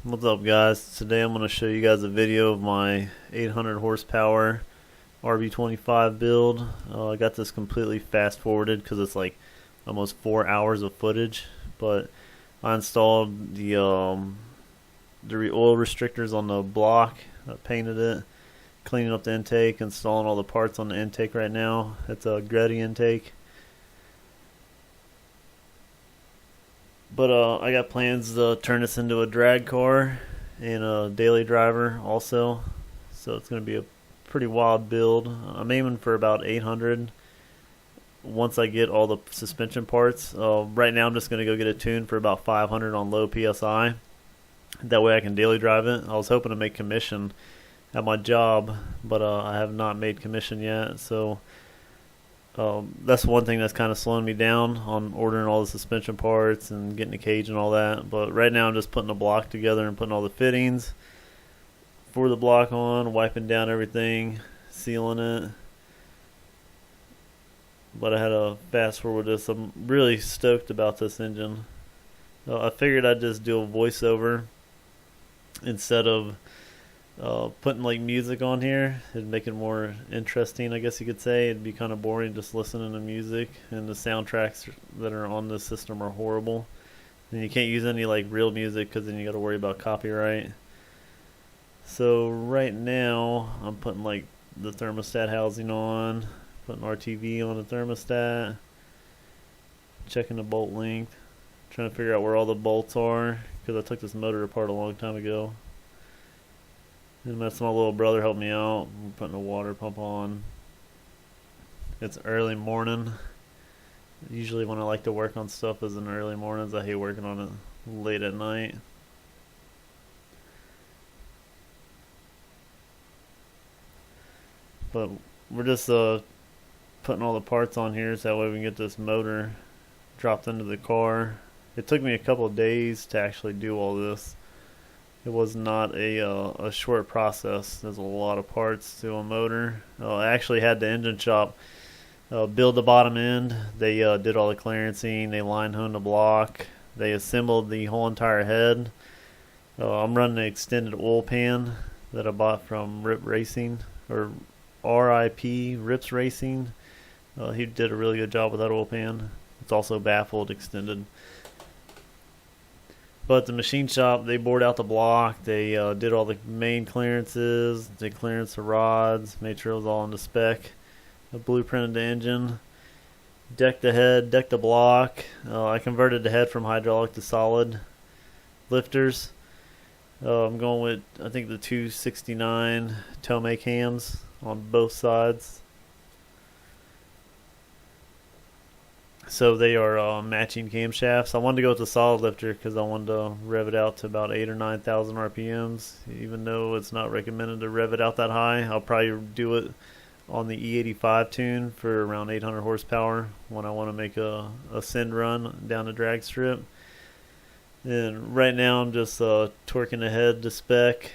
What's up, guys? Today I'm going to show you guys a video of my 800 horsepower RB25 build. I got this completely fast forwarded because it's like almost 4 hours of footage, but I installed the oil restrictors on the block. I painted it, cleaning up the intake, installing all the parts on the intake right now. It's a Greddy intake. But I got plans to turn this into a drag car and a daily driver also. So it's going to be a pretty wild build. I'm aiming for about 800 once I get all the suspension parts. Right now I'm just going to go get it tuned for about 500 on low PSI. That way I can daily drive it. I was hoping to make commission at my job, but I have not made commission yet. So that's one thing that's kind of slowing me down on ordering all the suspension parts and getting the cage and all that. But right now I'm just putting the block together and putting all the fittings for the block on, wiping down everything, sealing it. But I had to fast forward this. I'm really stoked about this engine. I figured I'd just do a voiceover instead of putting like music on here. It'd make it more interesting, I guess you could say. It'd be kind of boring just listening to music, and the soundtracks that are on this system are horrible. And you can't use any like real music because then you got to worry about copyright. So right now I'm putting like the thermostat housing on, putting RTV on the thermostat, checking the bolt length, trying to figure out where all the bolts are because I took this motor apart a long time ago. And that's my little brother helped me out. I'm putting a water pump on. It's early morning. Usually when I like to work on stuff is in the early mornings. I hate working on it late at night. But we're just putting all the parts on here so that way we can get this motor dropped into the car. It took me a couple of days to actually do all this. It was not a short process. There's a lot of parts to a motor. I actually had the engine shop build the bottom end. They did all the clearancing. They line honed the block. They assembled the whole entire head. I'm running an extended oil pan that I bought from Rip Racing, or RIP, Rips Racing. He did a really good job with that oil pan. It's also baffled extended. But the machine shop, they bored out the block. They did all the main clearances. They clearanced the rods, made sure it was all in the spec. I blueprinted the engine, decked the head, decked the block. I converted the head from hydraulic to solid lifters. I'm going with, I think, the 269 Tomei cams on both sides. So they are matching camshafts. I wanted to go with the solid lifter because I wanted to rev it out to about 8,000 or 9,000 RPMs. Even though it's not recommended to rev it out that high, I'll probably do it on the E85 tune for around 800 horsepower when I want to make a send run down the drag strip. And right now I'm just torquing the head to spec.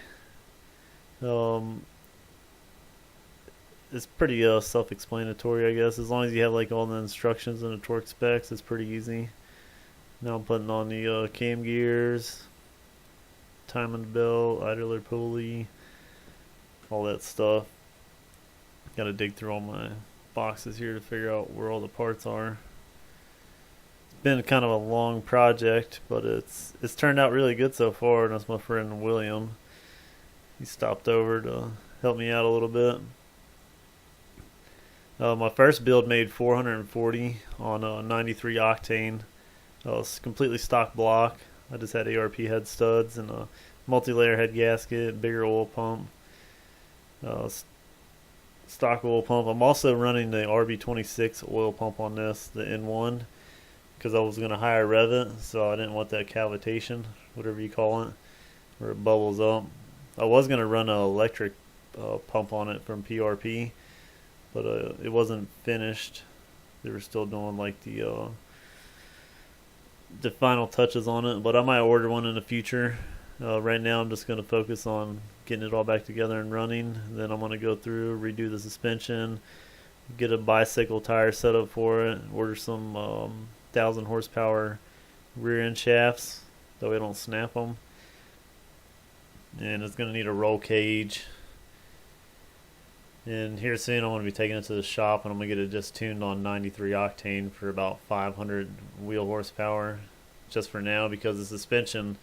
It's pretty self-explanatory, I guess. As long as you have like all the instructions and the torque specs, it's pretty easy. Now I'm putting on the cam gears, timing belt, idler pulley, all that stuff. Got to dig through all my boxes here to figure out where all the parts are. It's been kind of a long project, but it's turned out really good so far. And that's my friend William. He stopped over to help me out a little bit. My first build made 440 on a 93 octane. It's completely stock block. I just had ARP head studs and a multi-layer head gasket, bigger oil pump, stock oil pump. I'm also running the RB26 oil pump on this, the N1, because I was going to hire rev it, so I didn't want that cavitation, whatever you call it, where it bubbles up. I was going to run an electric pump on it from PRP, but it wasn't finished. They were still doing like the final touches on it, but I might order one in the future. Right now I'm just going to focus on getting it all back together and running. Then I'm going to go through, redo the suspension, get a bicycle tire set up for it, order some 1,000 horsepower rear end shafts, though we don't snap them. and it's going to need a roll cage. And here soon I'm going to be taking it to the shop, and I'm going to get it just tuned on 93 octane for about 500 wheel horsepower just for now, because the suspension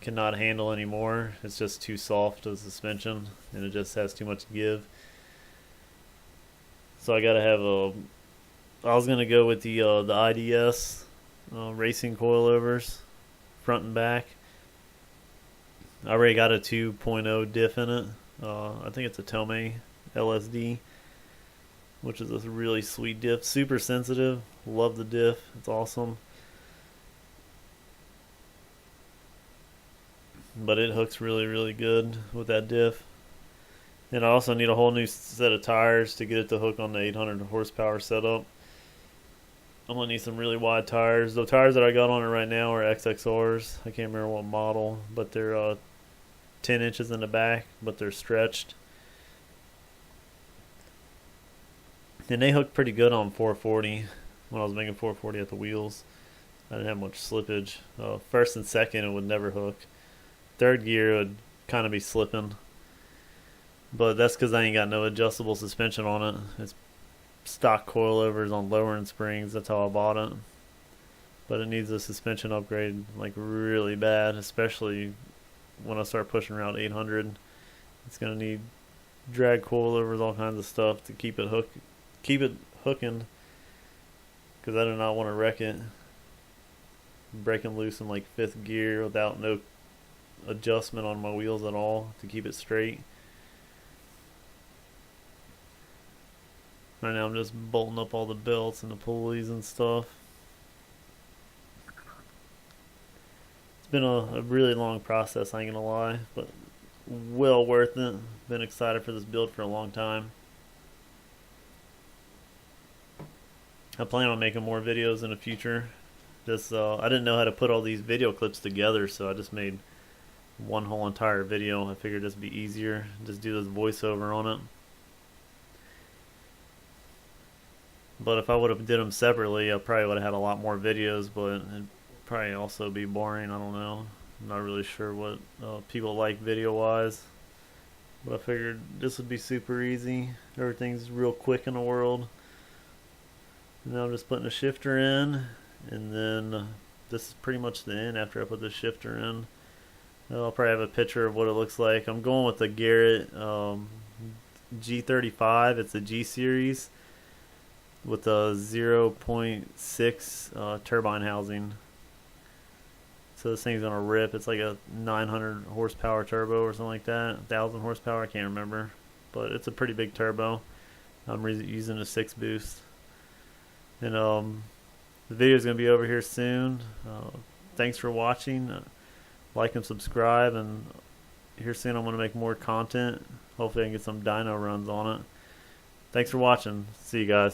cannot handle anymore. It's just too soft, the suspension, and it just has too much give. So I got to have I was going to go with the IDS racing coilovers, front and back. I already got a 2.0 diff in it. I think it's a Tomei LSD, which is a really sweet diff. Super sensitive. Love the diff. It's awesome. But it hooks really, really good with that diff. And I also need a whole new set of tires to get it to hook on the 800 horsepower setup. I'm going to need some really wide tires. The tires that I got on it right now are XXRs. I can't remember what model, but they're 10 inches in the back, but they're stretched. And they hooked pretty good on 440 when I was making 440 at the wheels. I didn't have much slippage. First and second, it would never hook. Third gear, it would kind of be slipping. But that's because I ain't got no adjustable suspension on it. It's stock coilovers on lowering springs. That's how I bought it. But it needs a suspension upgrade like really bad, especially when I start pushing around 800. It's going to need drag coilovers, all kinds of stuff to keep it hooking, because I do not want to wreck it breaking loose in like fifth gear without no adjustment on my wheels at all to keep it straight. Right now I'm just bolting up all the belts and the pulleys and stuff. It's been a really long process, I ain't gonna lie, but well worth it. Been excited for this build for a long time. I plan on making more videos in the future. I didn't know how to put all these video clips together, so I just made one whole entire video. I figured this would be easier. Just do this voiceover on it. But if I would have did them separately, I probably would have had a lot more videos, but it'd probably also be boring. I don't know. I'm not really sure what people like video-wise. But I figured this would be super easy. Everything's real quick in the world. Now I'm just putting a shifter in, and then this is pretty much the end after I put the shifter in. I'll probably have a picture of what it looks like. I'm going with the Garrett G35. It's a G series with a 0.6 turbine housing. So this thing's gonna rip. It's like a 900 horsepower turbo or something like that. 1,000 horsepower, I can't remember, but it's a pretty big turbo. I'm using a 6 boost. And the video is going to be over here soon. Thanks for watching. Like and subscribe. And here soon I'm going to make more content. Hopefully I can get some dyno runs on it. Thanks for watching. See you guys.